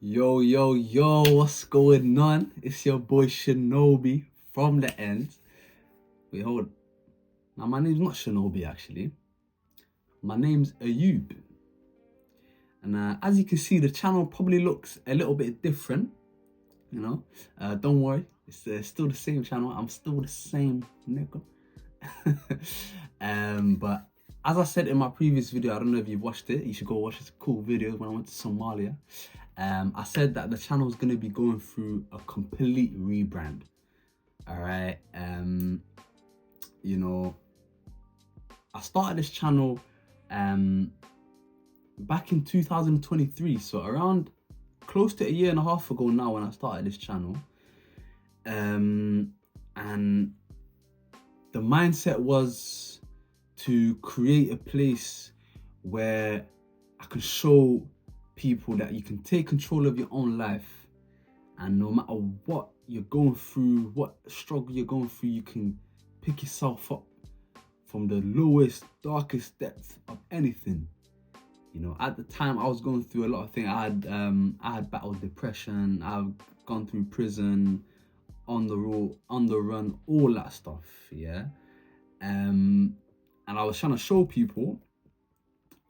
Yo, yo, yo, what's going on? It's your boy Shinobi from the end. Wait, hold. Now, my name's not Shinobi, actually. My name's Ayub. And as you can see, the channel probably looks a little bit different, you know? Don't worry, it's still the same channel. I'm still the same nigga. But as I said in my previous video, I don't know if you've watched it, you should go watch this cool video when I went to Somalia. I said that the channel is going to be going through a complete rebrand. All right. You know, I started this channel back in 2023, so around close to a year and a half ago now when I started this channel. And the mindset was to create a place where I can show people that you can take control of your own life, and no matter what you're going through, what struggle you're going through, you can pick yourself up from the lowest, darkest depth of anything. You know, at the time I was going through a lot of things. I had battled depression, I've gone through prison, on the run, all that stuff, yeah. And I was trying to show people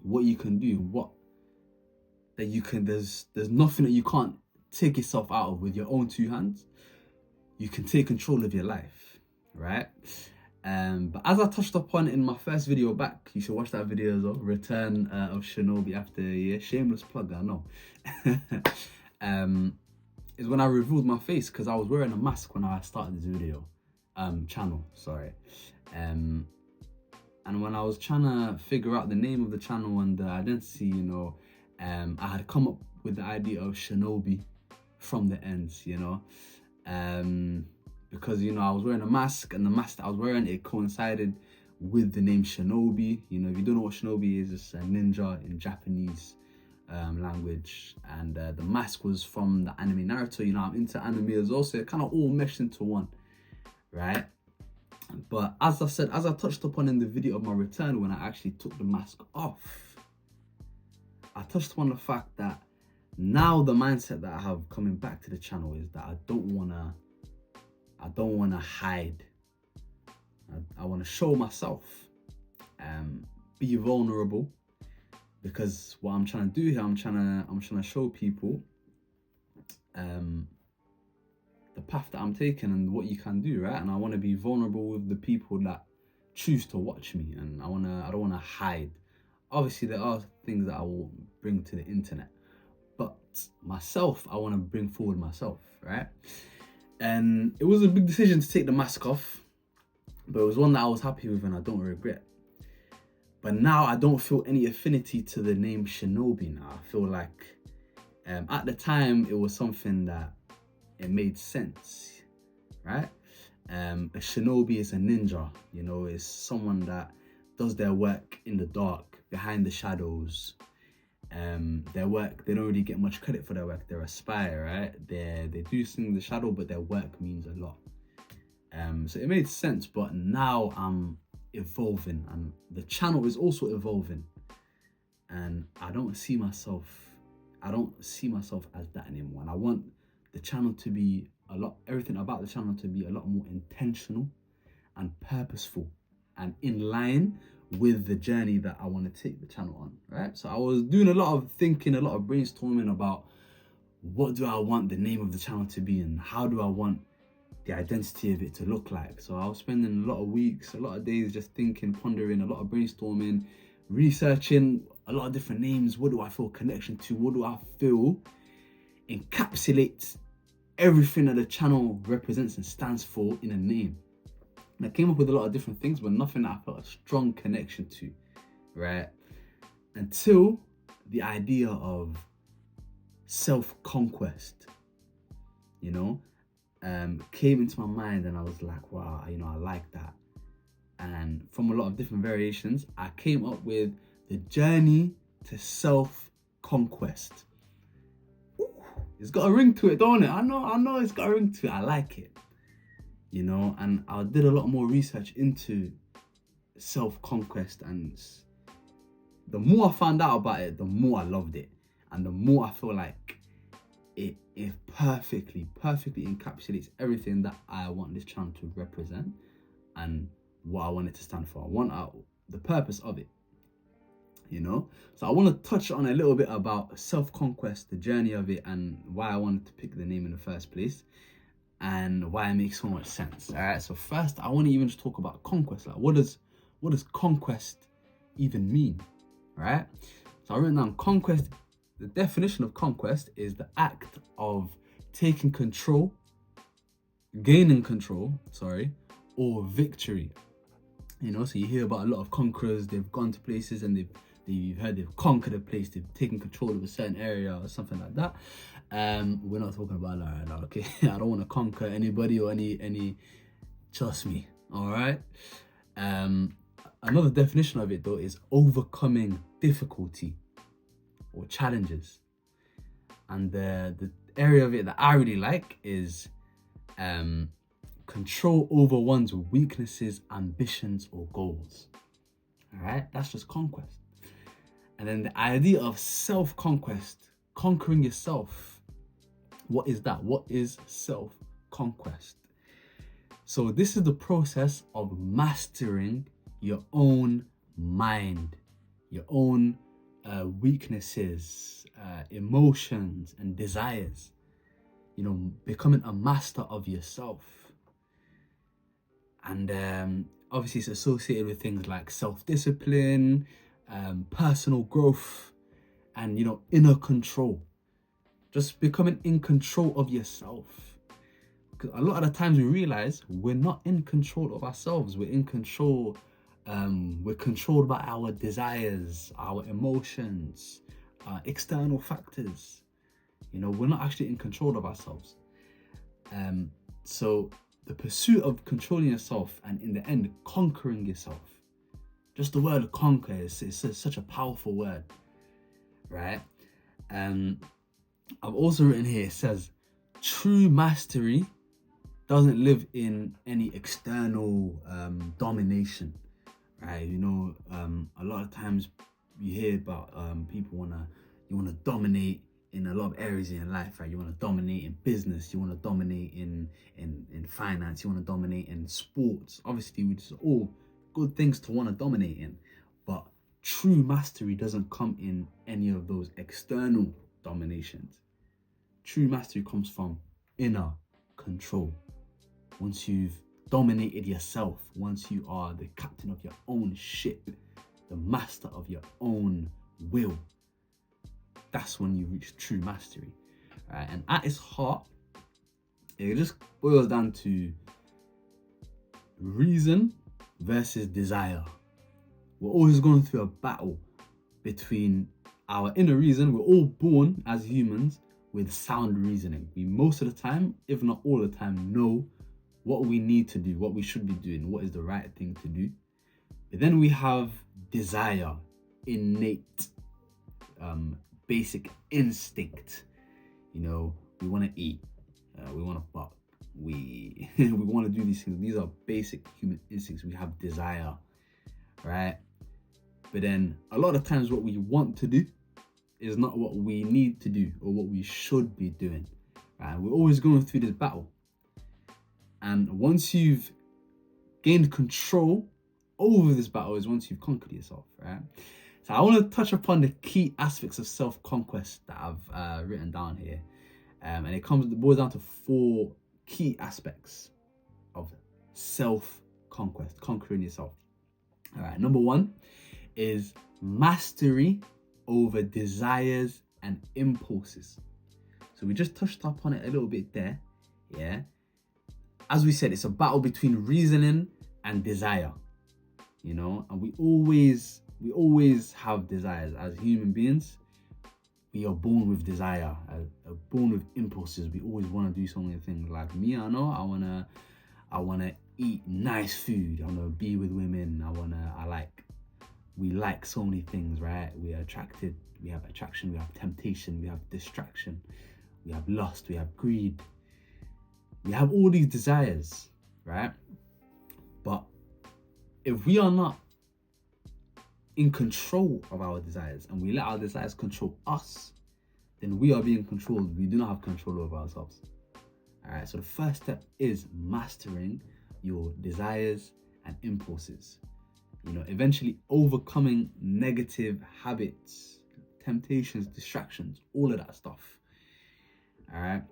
what you can do, there's nothing that you can't take yourself out of with your own two hands. You can take control of your life, right? But as I touched upon in my first video back, you should watch that video as well, Return of Shinobi after a year. Shameless plug, I know. Is when I revealed my face, because I was wearing a mask when I started this channel, sorry. And when I was trying to figure out the name of the channel and the identity, you know, I had come up with the idea of Shinobi from the ends, you know, because, you know, I was wearing a mask, and the mask that I was wearing, it coincided with the name Shinobi. You know, if you don't know what Shinobi is, it's a ninja in Japanese language, and the mask was from the anime Naruto. You know, I'm into anime as well, so it kind of all meshed into one, right? But as I touched upon in the video of my return, when I actually took the mask off, I touched upon the fact that now the mindset that I have coming back to the channel is that I don't wanna hide. I wanna show myself, be vulnerable, because what I'm trying to do here, I'm trying to show people the path that I'm taking and what you can do, right? And I want to be vulnerable with the people that choose to watch me, and I don't want to hide. Obviously, there are things that I will bring to the internet, but myself, I want to bring forward myself, right? And it was a big decision to take the mask off, but it was one that I was happy with and I don't regret. But now I don't feel any affinity to the name Shinobi now. I feel like at the time it was something that it made sense, right? A shinobi is a ninja, you know, it's someone that does their work in the dark, behind the shadows. Their work, they don't really get much credit for their work. They're a spy, right? They do things in the shadow, but their work means a lot. So it made sense, but now I'm evolving, and the channel is also evolving, and I don't see myself as that anymore. And I want the channel to be everything about the channel to be a lot more intentional and purposeful, and in line with the journey that I want to take the channel on, right? So I was doing a lot of thinking, a lot of brainstorming about what do I want the name of the channel to be, and how do I want the identity of it to look like. So I was spending a lot of weeks, a lot of days just thinking, pondering, a lot of brainstorming, researching a lot of different names. What do I feel connection to? What do I feel encapsulates everything that the channel represents and stands for in a name? And I came up with a lot of different things, but nothing that I felt a strong connection to, right? Until the idea of self-conquest, you know, came into my mind, and I was like, wow, you know, I like that. And from a lot of different variations, I came up with the Journey to Self Conquest. It's got a ring to it, don't it? I know it's got a ring to it. I like it, you know. And I did a lot more research into self-conquest, and the more I found out about it, the more I loved it, and the more I feel like it perfectly encapsulates everything that I want this channel to represent and what I want it to stand for. I want the purpose of it, you know. So I want to touch on a little bit about self-conquest, the journey of it, and why I wanted to pick the name in the first place, and why it makes so much sense. All right, so first I want to even just talk about conquest. Like, what does conquest even mean? All right, so I written down conquest. The definition of conquest is the act of taking control, gaining control, or victory. You know, so you hear about a lot of conquerors. They've gone to places and you've heard they've conquered a place, they've taken control of a certain area or something like that. We're not talking about that right now, okay? I don't want to conquer anybody or any. Trust me, all right. Another definition of it though is overcoming difficulty or challenges, and the area of it that I really like is control over one's weaknesses, ambitions, or goals. All right, that's just conquest. And then the idea of self-conquest, conquering yourself. What is that? What is self-conquest? So this is the process of mastering your own mind, your own weaknesses, emotions, and desires. You know, becoming a master of yourself. And obviously it's associated with things like self-discipline, personal growth, and, you know, inner control. Just becoming in control of yourself. Because a lot of the times we realize we're not in control of ourselves. We're in control. We're controlled by our desires, our emotions, external factors. You know, we're not actually in control of ourselves. So the pursuit of controlling yourself and in the end conquering yourself. Just the word conquer is such a powerful word, right? I've also written here, it says, true mastery doesn't live in any external domination, right? You know, a lot of times you hear about people you wanna dominate in a lot of areas in your life, right? You want to dominate in business, you want to dominate in finance, you want to dominate in sports, obviously, which is all good things to want to dominate in. But true mastery doesn't come in any of those external dominations. True mastery comes from inner control. Once you've dominated yourself, once you are the captain of your own ship, the master of your own will, that's when you reach true mastery, right? And at its heart, it just boils down to reason versus desire. We're always going through a battle between our inner reason. We're all born as humans with sound reasoning. We most of the time, if not all the time, know what we need to do, what we should be doing, what is the right thing to do. But then we have desire, innate, basic instinct. You know, we want to eat, we want to fuck, we want to do these things. These are basic human instincts. We have desire, right? But then a lot of times what we want to do is not what we need to do or what we should be doing, right? We're always going through this battle. And once you've gained control over this battle is once you've conquered yourself, right? So I want to touch upon the key aspects of self-conquest that I've written down here. And it boils down to 4 key aspects of self-conquest, conquering yourself. All right, number 1 is mastery over desires and impulses. So we just touched upon it a little bit there, yeah? As we said, it's a battle between reasoning and desire, you know? And we always have desires as human beings. We are born with desire, born with impulses. We always want to do so many things. Like me, I know I wanna eat nice food. I wanna be with women. We like so many things, right? We are attracted. We have attraction. We have temptation. We have distraction. We have lust. We have greed. We have all these desires, right? But if we are not in control of our desires and we let our desires control us, then we are being controlled. We do not have control over ourselves. All right, so the first step is mastering your desires and impulses. Eventually overcoming negative habits, temptations, distractions, all of that stuff. All right,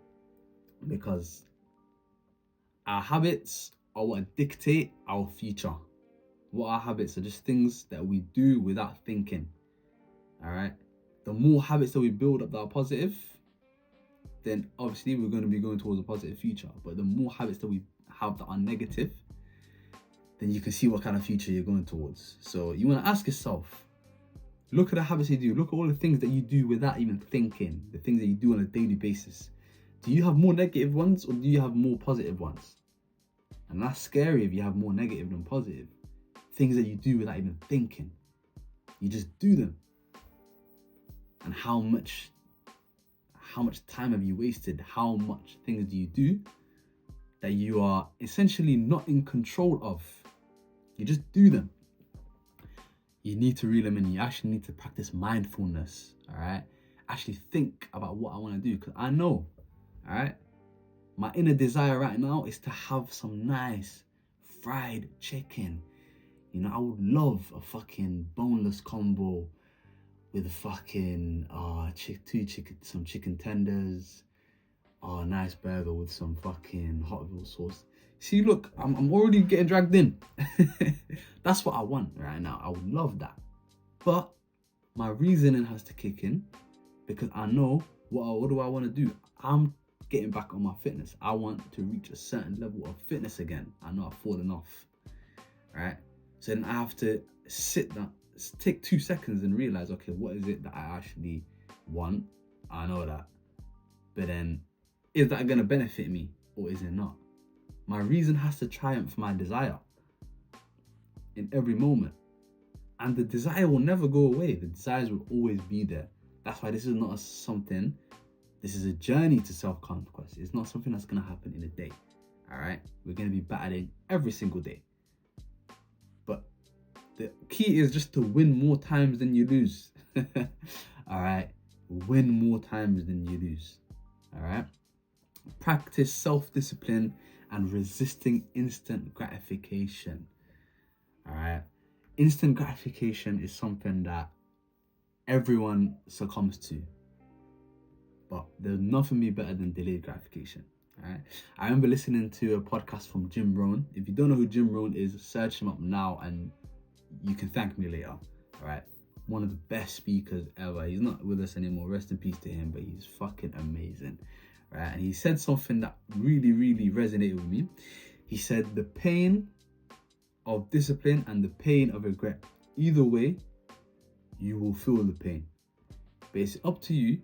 because our habits are what dictate our future. What our habits are just things that we do without thinking. All right, the more habits that we build up that are positive, then obviously we're going to be going towards a positive future. But the more habits that we have that are negative, then you can see what kind of future you're going towards. So you want to ask yourself, look at the habits you do. Look at all the things that you do without even thinking, the things that you do on a daily basis. Do you have more negative ones or do you have more positive ones? And that's scary if you have more negative than positive. Things that you do without even thinking. You just do them. And how much time have you wasted? How much things do you do that you are essentially not in control of? You just do them. You need to reel them in. You actually need to practice mindfulness, all right? Actually think about what I want to do, because I know, all right? My inner desire right now is to have some nice fried chicken. I would love a fucking boneless combo with fucking some chicken tenders, a nice burger with some fucking hot wheel sauce. See, look, I'm already getting dragged in. That's what I want right now. I would love that. But my reasoning has to kick in, because I know what do I want to do? I'm getting back on my fitness. I want to reach a certain level of fitness again. I know I've fallen off, right? So then I have to sit down, take 2 seconds and realize, okay, what is it that I actually want? I know that. But then, is that going to benefit me or is it not? My reason has to triumph my desire in every moment. And the desire will never go away. The desires will always be there. That's why this is not something, this is a journey to self-conquest. It's not something that's going to happen in a day. All right? We're going to be battling every single day. But the key is just to win more times than you lose. All right? Win more times than you lose. All right? Practice self-discipline and resisting instant gratification. All right? Instant gratification is something that everyone succumbs to. But there's nothing be better than delayed gratification. All right? I remember listening to a podcast from Jim Rohn. If you don't know who Jim Rohn is, search him up now and you can thank me later. All right? One of the best speakers ever. He's not with us anymore. Rest in peace to him, but he's fucking amazing. Right? And he said something that really, really resonated with me. He said the pain of discipline and the pain of regret, either way, you will feel the pain. But it's up to you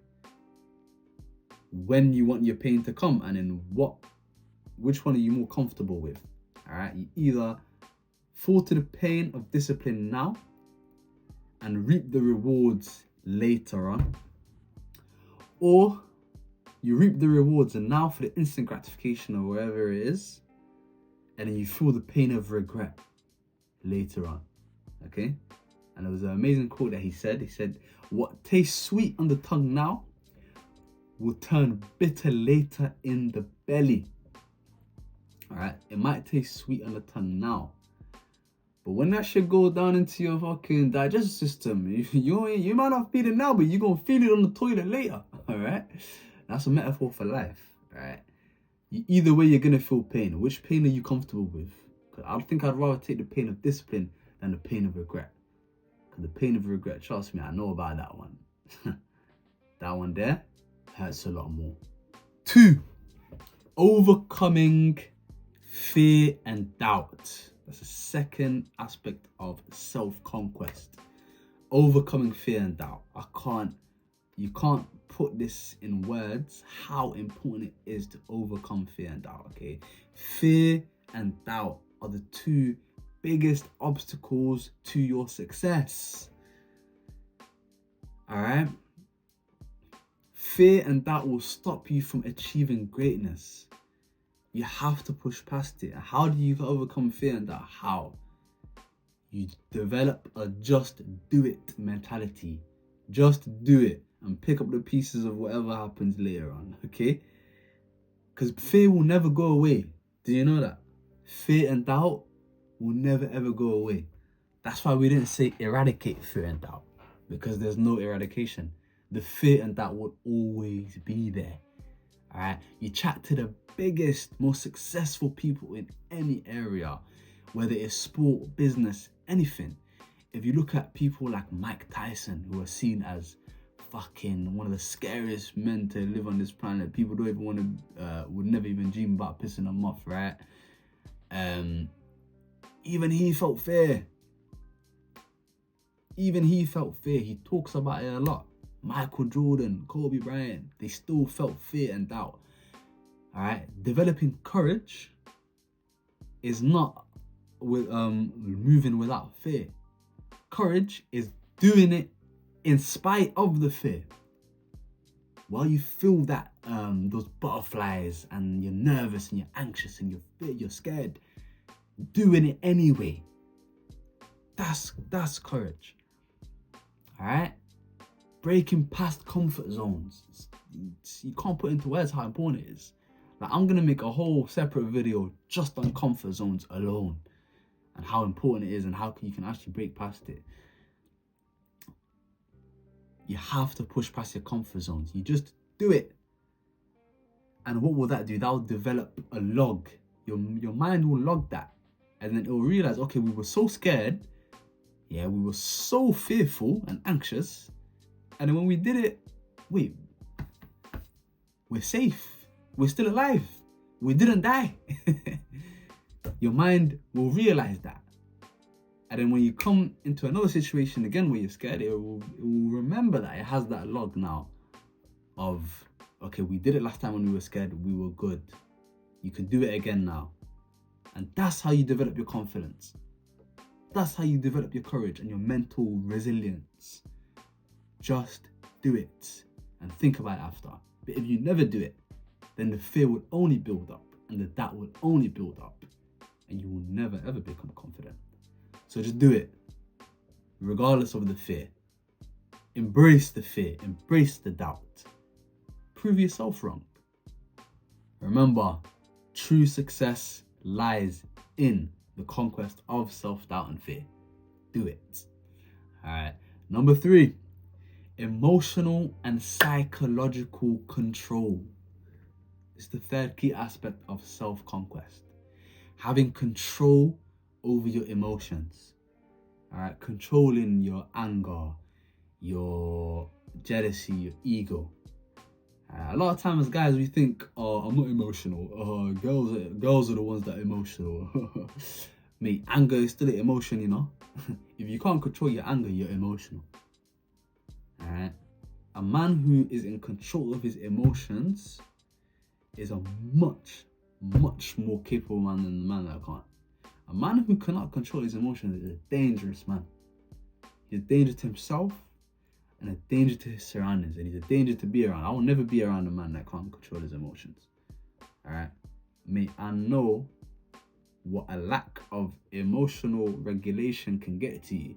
when you want your pain to come and in which one are you more comfortable with. All right, you either fall to the pain of discipline now and reap the rewards later on, or you reap the rewards and now for the instant gratification or whatever it is, and then you feel the pain of regret later on. Okay? And there was an amazing quote that he said. He said, what tastes sweet on the tongue now will turn bitter later in the belly. All right? It might taste sweet on the tongue now, but when that shit goes down into your fucking digestive system, you might not feel it now, but you're going to feel it on the toilet later. All right? That's a metaphor for life. All right? Either way, you're going to feel pain. Which pain are you comfortable with? Because I think I'd rather take the pain of discipline than the pain of regret. Because the pain of regret, trust me, I know about that one. That one there hurts a lot more. 2, overcoming fear and doubt. That's the second aspect of self-conquest. Overcoming fear and doubt. You can't put this in words how important it is to overcome fear and doubt, okay? Fear and doubt are the 2 biggest obstacles to your success. All right? Fear and doubt will stop you from achieving greatness. You have to push past it. How do you overcome fear and doubt? How? You develop a just do it mentality. Just do it. and pick up the pieces of whatever happens later on, okay? Because fear will never go away. Do you know that? Fear and doubt will never ever go away. That's why we didn't say eradicate fear and doubt, because there's no eradication. The fear and doubt will always be there. All right? You chat to the biggest, most successful people in any area, whether it's sport, business, anything. If you look at people like Mike Tyson, who are seen as fucking one of the scariest men to live on this planet, people don't even want to, would never even dream about pissing them off, right? Even he felt fear. He talks about it a lot. Michael Jordan, Kobe Bryant, they still felt fear and doubt. All right, developing courage is not with moving without fear. Courage is doing it in spite of the fear. While you feel that those butterflies and you're nervous and you're anxious and you're scared, doing it anyway. That's courage. All right, breaking past comfort zones. You can't put into words how important it is. Like, I'm gonna make a whole separate video just on comfort zones alone and how important it is and how you can actually break past it. You have to push past your comfort zones. You just do it. And what will that do? That will develop a log. Your mind will log that. And then it will realize, okay, we were so scared. Yeah, we were so fearful and anxious. And then when we did it, wait, we're safe. We're still alive. We didn't die. Your mind will realize that. And then when you come into another situation again where you're scared, it will remember that. It has that log now of, okay, we did it last time when we were scared, we were good. You can do it again now. And that's how you develop your confidence. That's how you develop your courage and your mental resilience. Just do it and think about it after. But if you never do it, then the fear will only build up and the doubt will only build up and you will never ever become confident. So just do it, regardless of the fear. Embrace the fear, embrace the doubt. Prove yourself wrong. Remember, true success lies in the conquest of self-doubt and fear. Do it. All right. Number 3, emotional and psychological control. It's the third key aspect of self-conquest. Having control over your emotions. All right. Controlling your anger, your jealousy, your ego. A lot of times, guys, we think, oh, I'm not emotional. Girls are the ones that are emotional. Mate, anger is still an emotion, you know? If you can't control your anger, you're emotional. Alright? A man who is in control of his emotions is a much, much more capable man than the man that can't. A man who cannot control his emotions is a dangerous man. He's a danger to himself and a danger to his surroundings, and he's a danger to be around. I will never be around a man that can't control his emotions. Alright? Mate, I know what a lack of emotional regulation can get to you.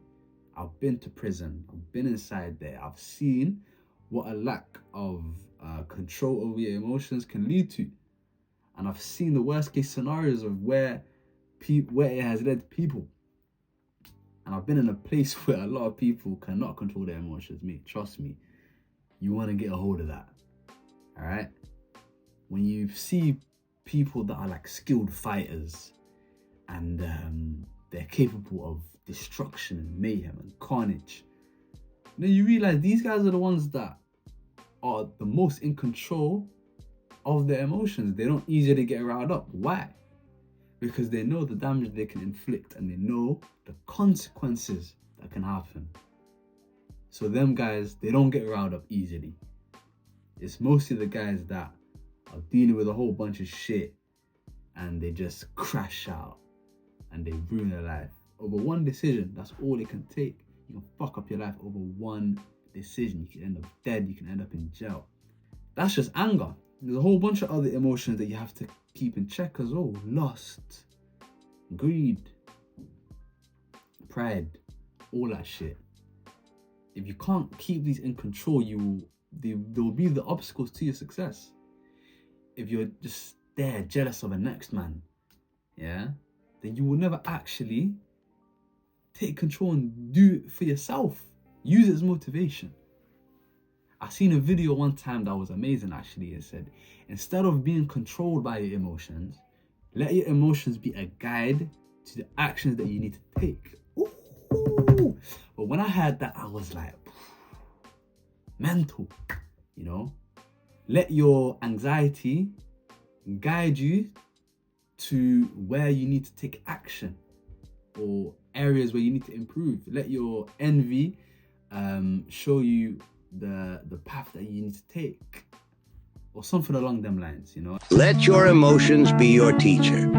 I've been to prison. I've been inside there. I've seen what a lack of control over your emotions can lead to. And I've seen the worst case scenarios of where it has led people. And I've been in a place where a lot of people cannot control their emotions. Mate, trust me. You want to get a hold of that. All right? When you see people that are like skilled fighters and they're capable of destruction and mayhem and carnage, then you realize these guys are the ones that are the most in control of their emotions. They don't easily get riled up. Why? Because they know the damage they can inflict and they know the consequences that can happen. So them guys, they don't get riled up easily. It's mostly the guys that are dealing with a whole bunch of shit and they just crash out and they ruin their life. Over one decision, that's all it can take. You can fuck up your life over one decision. You can end up dead, you can end up in jail. That's just anger. There's a whole bunch of other emotions that you have to keep in check as well. Lust, greed, pride, all that shit. if you can't keep these in control, they will be the obstacles to your success. If you're just there jealous of the next man, yeah, then you will never actually take control and do it for yourself. Use it as motivation. I seen a video one time that was amazing actually. It said, instead of being controlled by your emotions, let your emotions be a guide to the actions that you need to take. Ooh. But when I heard that, I was like, mental, you know? Let your anxiety guide you to where you need to take action or areas where you need to improve. Let your envy show you the path that you need to take, or something along them lines, you know. Let your emotions be your teacher.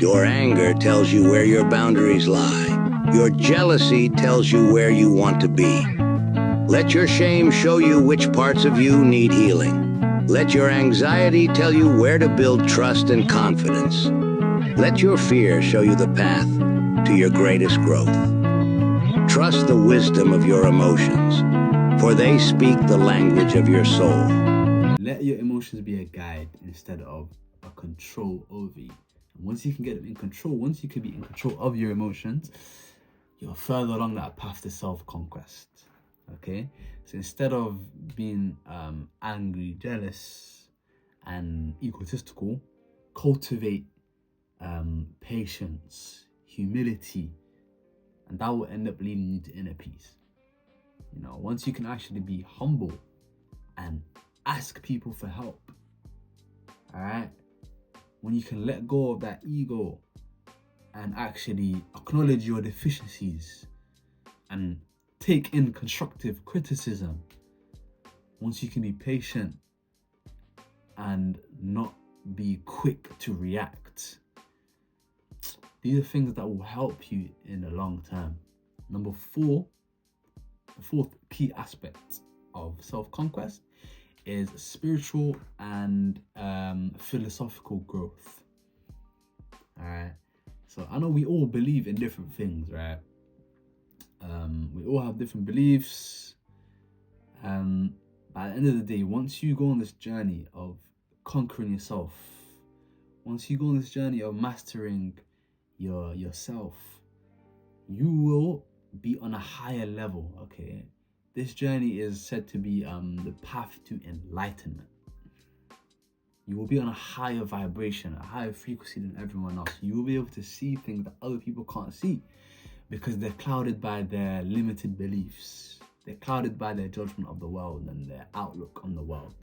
Your anger tells you where your boundaries lie. Your jealousy tells you where you want to be. Let your shame show you which parts of you need healing. Let your anxiety tell you where to build trust and confidence. Let your fear show you the path to your greatest growth. Trust the wisdom of your emotions, for they speak the language of your soul. Let your emotions be a guide instead of a control over you. And once you can get them in control, once you can be in control of your emotions, you're further along that path to self-conquest. Okay? So instead of being angry, jealous, and egotistical, cultivate patience, humility, and that will end up leading you to inner peace. You know, once you can actually be humble and ask people for help, all right? When you can let go of that ego and actually acknowledge your deficiencies and take in constructive criticism, once you can be patient and not be quick to react, these are things that will help you in the long term. Number 4, the fourth key aspect of self-conquest is spiritual and philosophical growth. All right. So I know we all believe in different things, right? We all have different beliefs. But at the end of the day, once you go on this journey of conquering yourself, once you go on this journey of mastering yourself, you will be on a higher level. Okay, this journey is said to be the path to enlightenment. You will be on a higher vibration, a higher frequency than everyone else. You will be able to see things that other people can't see because they're clouded by their limited beliefs. They're clouded by their judgment of the world and their outlook on the world.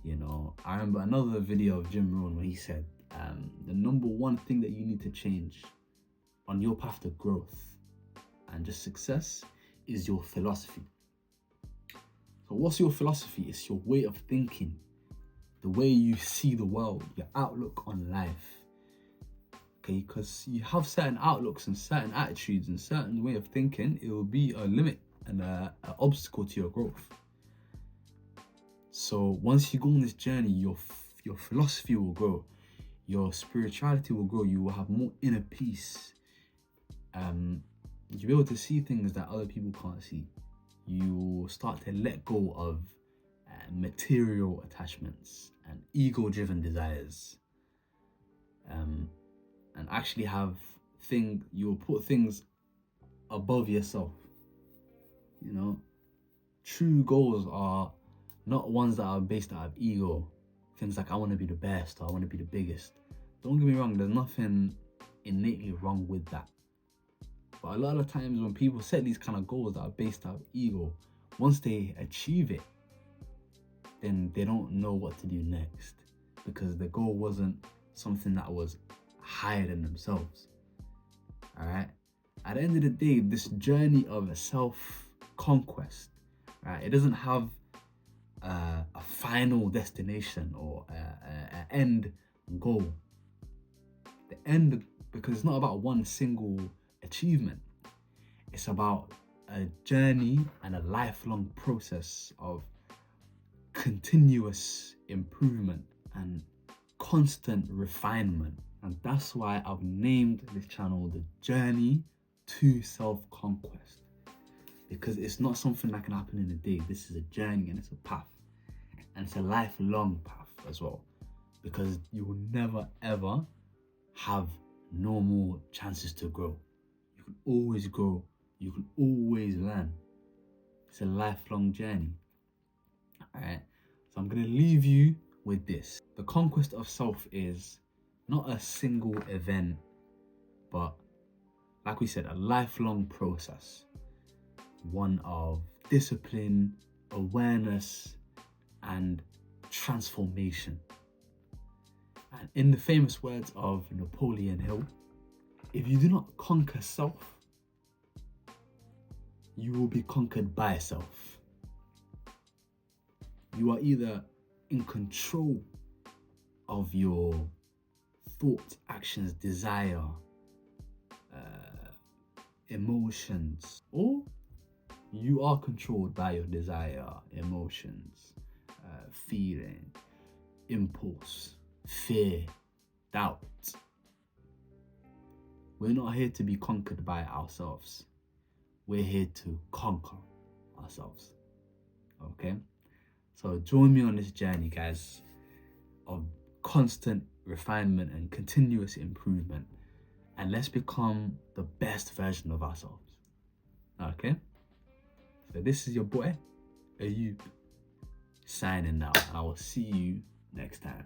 You know, I remember another video of Jim Rohn where he said, the number one thing that you need to change on your path to growth and just success is your philosophy. So what's your philosophy? It's your way of thinking, the way you see the world, your outlook on life. Okay, because you have certain outlooks and certain attitudes and certain way of thinking, it will be a limit and an obstacle to your growth. So once you go on this journey, your philosophy will grow, your spirituality will grow, you will have more inner peace. You'll be able to see things that other people can't see. You will start to let go of material attachments and ego-driven desires, and actually you'll put things above yourself. You know, true goals are not ones that are based out of ego. Things like I want to be the best or I want to be the biggest. Don't get me wrong, there's nothing innately wrong with that. But a lot of times when people set these kind of goals that are based out of ego, once they achieve it, then they don't know what to do next because the goal wasn't something that was higher than themselves. All right. At the end of the day, this journey of a self-conquest, right? It doesn't have a final destination or an end goal. The end, because it's not about one single achievement. It's about a journey and a lifelong process of continuous improvement and constant refinement. And that's why I've named this channel the Journey to Self Conquest, because it's not something that can happen in a day. This is a journey and it's a path, and it's a lifelong path as well, because you will never ever have no more chances to grow. You can always grow, you can always learn. It's a lifelong journey. All right, so I'm gonna leave you with this. The conquest of self is not a single event, but like we said, a lifelong process, one of discipline, awareness, and transformation. And in the famous words of Napoleon Hill, if you do not conquer self, you will be conquered by self. You are either in control of your thoughts, actions, desire, emotions, or you are controlled by your desire, emotions, feeling, impulse, fear, doubt. We're not here to be conquered by ourselves. We're here to conquer ourselves. Okay? So join me on this journey, guys, of constant refinement and continuous improvement. And let's become the best version of ourselves. Okay? So this is your boy, Ayub, signing out. And I will see you next time.